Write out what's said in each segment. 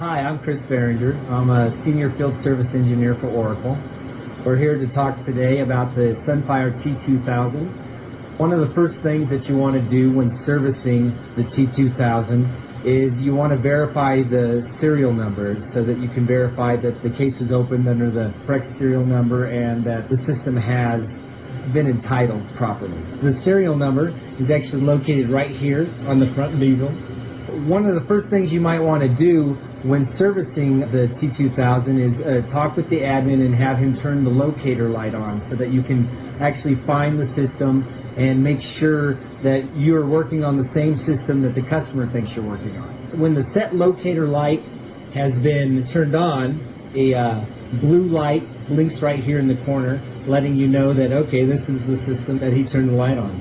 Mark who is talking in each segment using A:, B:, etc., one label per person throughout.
A: Hi, I'm Chris Behringer. I'm a Senior Field Service Engineer for Oracle. We're here to talk today about the Sunfire T2000. One of the first things that you want to do when servicing the T2000 is you want to verify the serial number so that you can verify that the case was opened under the correct serial number and that the system has been entitled properly. The serial number is actually located right here on the front bezel. One of the first things you might want to do when servicing the T2000 is talk with the admin and have him turn the locator light on so that you can actually find the system and make sure that you're working on the same system that the customer thinks you're working on. When the set locator light has been turned on, a blue light blinks right here in the corner, letting you know that, okay, this is the system that he turned the light on.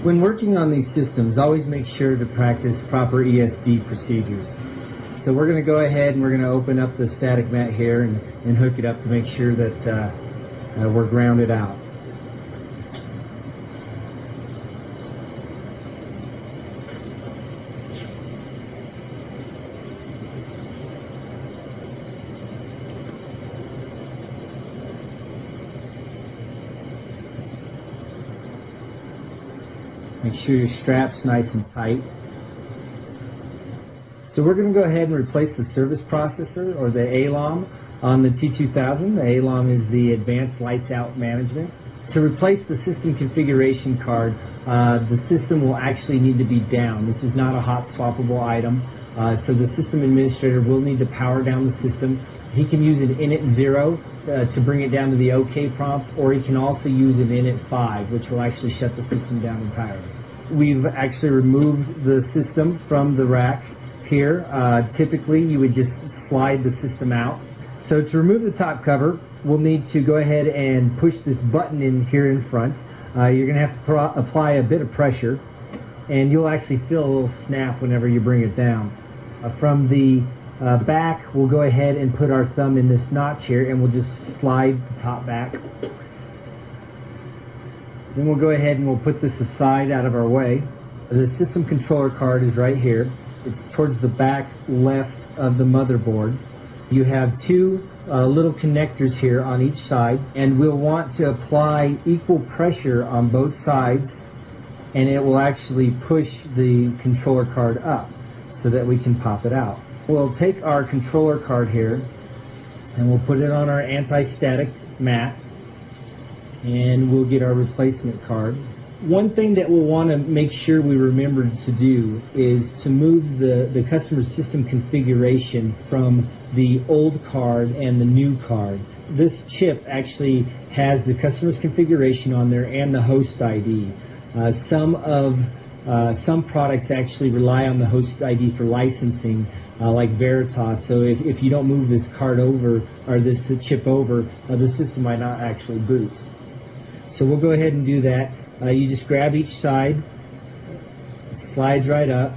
A: When working on these systems, always make sure to practice proper ESD procedures. So we're going to go ahead and we're going to open up the static mat here and hook it up to make sure that we're grounded out. Make sure your strap's nice and tight. So we're going to go ahead and replace the service processor, or the ALOM, on the T2000. The ALOM is the Advanced Lights Out Management. To replace the system configuration card, the system will actually need to be down. This is not a hot swappable item, so the system administrator will need to power down the system. He can use an init 0 to bring it down to the OK prompt, or he can also use an init 5, which will actually shut the system down entirely. We've actually removed the system from the rack here. Typically, you would just slide the system out. So to remove the top cover, we'll need to go ahead and push this button in here in front. You're going to have to apply a bit of pressure, and you'll actually feel a little snap whenever you bring it down. From the back, we'll go ahead and put our thumb in this notch here, and we'll just slide the top back. Then we'll go ahead and we'll put this aside out of our way. The system controller card is right here. It's towards the back left of the motherboard. You have two little connectors here on each side, and we'll want to apply equal pressure on both sides, and it will actually push the controller card up so that we can pop it out. We'll take our controller card here and we'll put it on our anti-static mat, and we'll get our replacement card. One thing that we'll want to make sure we remember to do is to move the customer system configuration from the old card and the new card. This chip actually has the customer's configuration on there and the host ID. Some products actually rely on the host ID for licensing, like Veritas. So if you don't move this card over, or this chip over, the system might not actually boot. So we'll go ahead and do that. You just grab each side, it slides right up.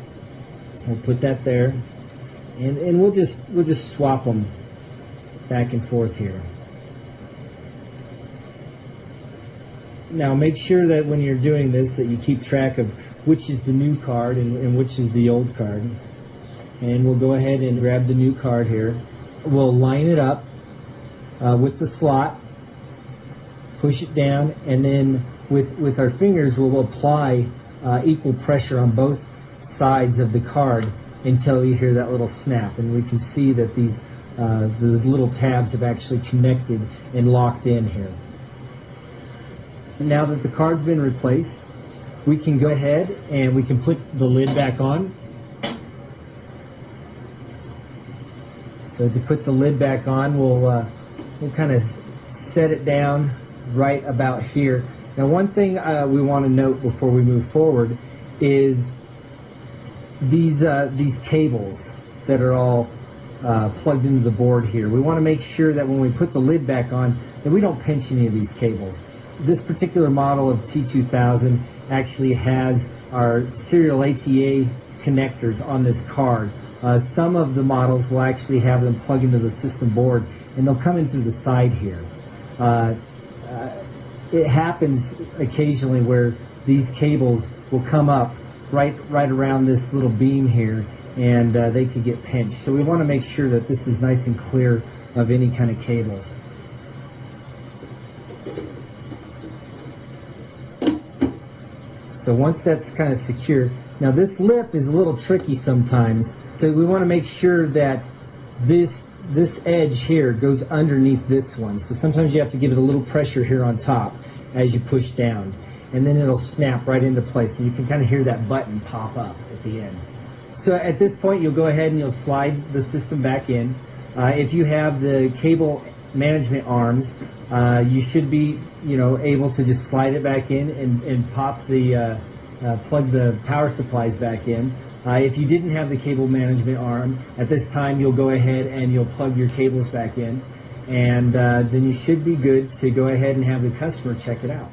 A: We'll put that there, and we'll just swap them back and forth here. Now make sure that when you're doing this that you keep track of which is the new card and which is the old card. And we'll go ahead and grab the new card here. We'll line it up with the slot, push it down, and then with our fingers we'll apply equal pressure on both sides of the card until you hear that little snap, and we can see that these little tabs have actually connected and locked in here. Now that the card's been replaced, we can go ahead and we can put the lid back on. So to put the lid back on, we'll kind of set it down right about here. Now one thing we want to note before we move forward is these cables that are all plugged into the board here. We want to make sure that when we put the lid back on that we don't pinch any of these cables. This particular model of T2000 actually has our serial ATA connectors on this card. Some of the models will actually have them plug into the system board, and they'll come in through the side here. It happens occasionally where these cables will come up right around this little beam here, and they could get pinched. So we want to make sure that this is nice and clear of any kind of cables. So once that's kind of secure, now this lip is a little tricky sometimes, so we want to make sure that this edge here goes underneath this one. So sometimes you have to give it a little pressure here on top as you push down, and then it'll snap right into place, and you can kind of hear that button pop up at the end. So at this point, you'll go ahead and you'll slide the system back in. If you have the cable management arms, you should be, able to just slide it back in and pop the plug the power supplies back in. If you didn't have the cable management arm, at this time you'll go ahead and you'll plug your cables back in, and then you should be good to go ahead and have the customer check it out.